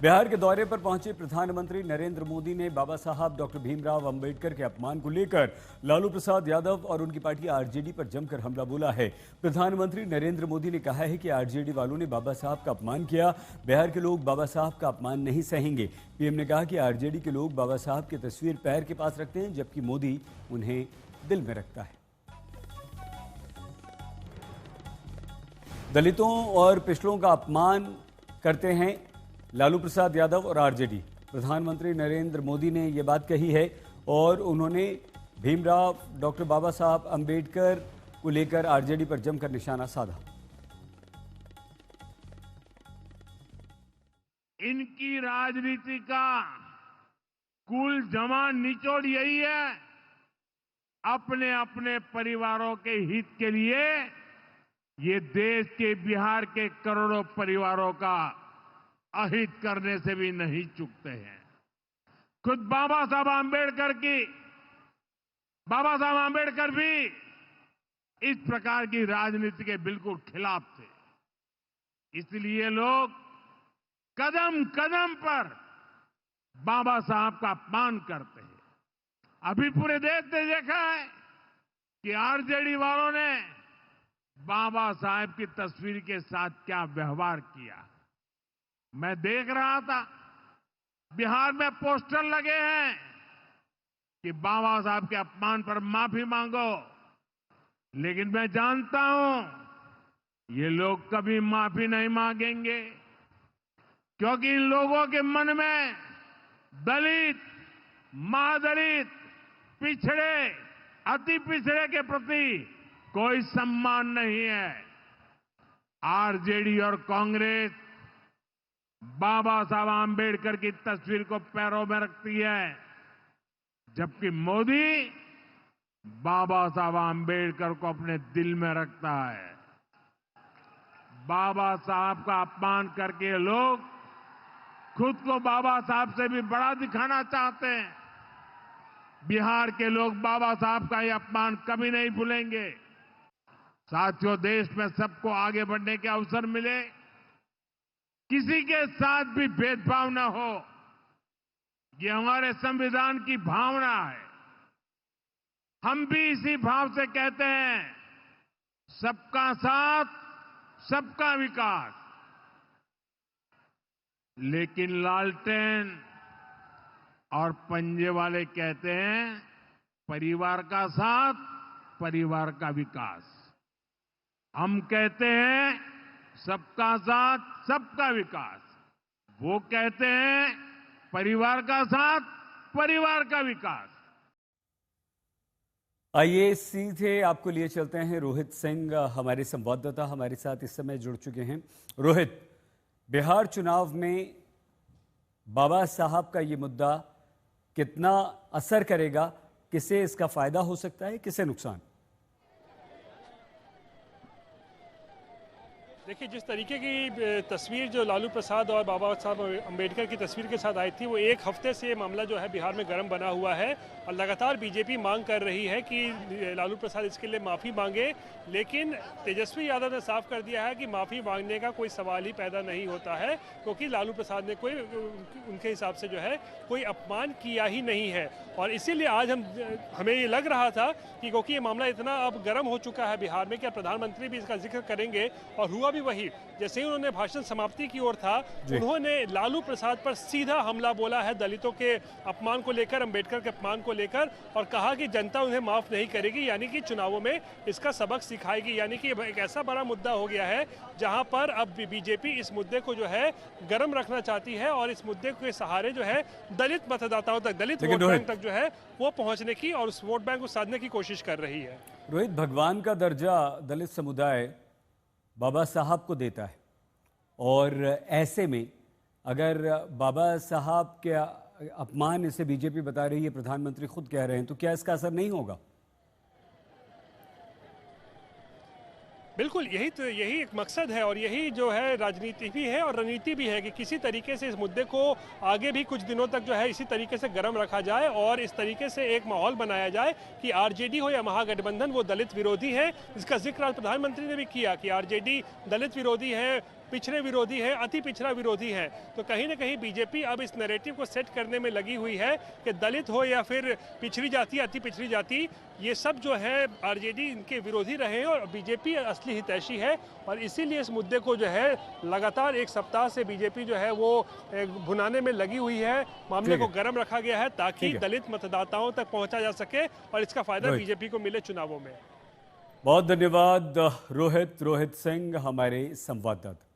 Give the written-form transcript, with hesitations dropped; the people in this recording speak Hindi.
बिहार के दौरे पर पहुंचे प्रधानमंत्री नरेंद्र मोदी ने बाबा साहब डॉक्टर भीमराव अंबेडकर के अपमान को लेकर लालू प्रसाद यादव और उनकी पार्टी आरजेडी पर जमकर हमला बोला है। प्रधानमंत्री नरेंद्र मोदी ने कहा है कि आरजेडी वालों ने बाबा साहब का अपमान किया। बिहार के लोग बाबा साहब का अपमान नहीं सहेंगे। पीएम ने कहा कि आरजेडी के लोग बाबा साहब की तस्वीर पैर के पास रखते हैं, जबकि मोदी उन्हें दिल में रखता है। दलितों और पिछड़ों का अपमान करते हैं लालू प्रसाद यादव और आरजेडी। प्रधानमंत्री नरेंद्र मोदी ने यह बात कही है और उन्होंने भीमराव डॉक्टर बाबा साहब अंबेडकर को लेकर आरजेडी पर जमकर निशाना साधा। इनकी राजनीति का कुल जमा निचोड़ यही है, अपने अपने परिवारों के हित के लिए ये देश के बिहार के करोड़ों परिवारों का अहित करने से भी नहीं चूकते हैं। खुद बाबा साहब आंबेडकर भी इस प्रकार की राजनीति के बिल्कुल खिलाफ थे। इसलिए लोग कदम कदम पर बाबा साहब का अपमान करते हैं। अभी पूरे देश ने देखा है कि आरजेडी वालों ने बाबा साहब की तस्वीर के साथ क्या व्यवहार किया। मैं देख रहा था बिहार में पोस्टर लगे हैं कि बाबा साहब के अपमान पर माफी मांगो, लेकिन मैं जानता हूं ये लोग कभी माफी नहीं मांगेंगे, क्योंकि इन लोगों के मन में दलित, महादलित, पिछड़े, अति पिछड़े के प्रति कोई सम्मान नहीं है। आरजेडी और कांग्रेस बाबा साहब आंबेडकर की तस्वीर को पैरों में रखती है, जबकि मोदी बाबा साहब आंबेडकर को अपने दिल में रखता है। बाबा साहब का अपमान करके लोग खुद को बाबा साहब से भी बड़ा दिखाना चाहते हैं। बिहार के लोग बाबा साहब का यह अपमान कभी नहीं भूलेंगे। साथियों, देश में सबको आगे बढ़ने के अवसर मिले, किसी के साथ भी भेदभाव न हो, ये हमारे संविधान की भावना है। हम भी इसी भाव से कहते हैं, सबका साथ, सबका विकास। लेकिन लालटेन और पंजे वाले कहते हैं, परिवार का साथ, परिवार का विकास। हम कहते हैं सबका साथ, सबका विकास। वो कहते हैं परिवार का साथ, परिवार का विकास। आइए सीधे आपको लिए चलते हैं। रोहित सिंह हमारे संवाददाता हमारे साथ इस समय जुड़ चुके हैं। रोहित, बिहार चुनाव में बाबा साहब का ये मुद्दा कितना असर करेगा? किसे इसका फायदा हो सकता है, किसे नुकसान? देखिए, जिस तरीके की तस्वीर जो लालू प्रसाद और बाबा साहब अंबेडकर की तस्वीर के साथ आई थी, वो एक हफ्ते से ये मामला जो है बिहार में गर्म बना हुआ है और लगातार बीजेपी मांग कर रही है कि लालू प्रसाद इसके लिए माफ़ी मांगे। लेकिन तेजस्वी यादव ने साफ कर दिया है कि माफ़ी मांगने का कोई सवाल ही पैदा नहीं होता है, क्योंकि लालू प्रसाद ने कोई उनके हिसाब से जो है कोई अपमान किया ही नहीं है। और इसीलिए आज हमें ये लग रहा था कि क्योंकि ये मामला इतना अब गर्म हो चुका है बिहार में, क्या प्रधानमंत्री भी इसका जिक्र करेंगे। और हुआ भी वही, जैसे ही उन्होंने भाषण समाप्ति की ओर था, उन्होंने लालू प्रसाद पर सीधा हमला बोला है दलितों के अपमान को लेकर, अंबेडकर के अपमान को लेकर, और कहा कि जनता उन्हें माफ नहीं करेगी, यानी कि चुनावों में इसका सबक सिखाएगी। यानी कि एक ऐसा बड़ा मुद्दा हो गया है जहां पर अब बीजेपी इस मुद्दे को जो है गर्म रखना चाहती है और इस मुद्दे के सहारे जो है दलित मतदाताओं तक, दलित वोट बैंक तक जो है वो पहुंचने की और उस वोट बैंक को साधने की कोशिश कर रही है। रोहित, भगवान का दर्जा दलित समुदाय बाबा साहब को देता है, और ऐसे में अगर बाबा साहब के अपमान इसे बीजेपी बता रही है, प्रधानमंत्री खुद कह रहे हैं, तो क्या इसका असर नहीं होगा? बिल्कुल, यही एक मकसद है और यही जो है राजनीति भी है और रणनीति भी है कि किसी तरीके से इस मुद्दे को आगे भी कुछ दिनों तक जो है इसी तरीके से गर्म रखा जाए और इस तरीके से एक माहौल बनाया जाए कि आरजेडी हो या महागठबंधन वो दलित विरोधी है। इसका जिक्र आज प्रधानमंत्री ने भी किया कि आरजेडी दलित विरोधी है, पिछड़े विरोधी है, अति पिछड़ा विरोधी है। तो कहीं ना कहीं बीजेपी अब इस नैरेटिव को सेट करने में लगी हुई है कि दलित हो या फिर पिछड़ी जाति, अति पिछड़ी जाति, ये सब जो है आरजेडी इनके विरोधी रहे हैं और बीजेपी असली हितैषी है। और इसीलिए इस मुद्दे को जो है लगातार एक सप्ताह से बीजेपी जो है वो भुनाने में लगी हुई है। मामले को गर्म रखा गया है ताकि दलित मतदाताओं तक पहुंचा जा सके और इसका फायदा बीजेपी को मिले चुनावों में। बहुत धन्यवाद रोहित सिंह, हमारे संवाददाता।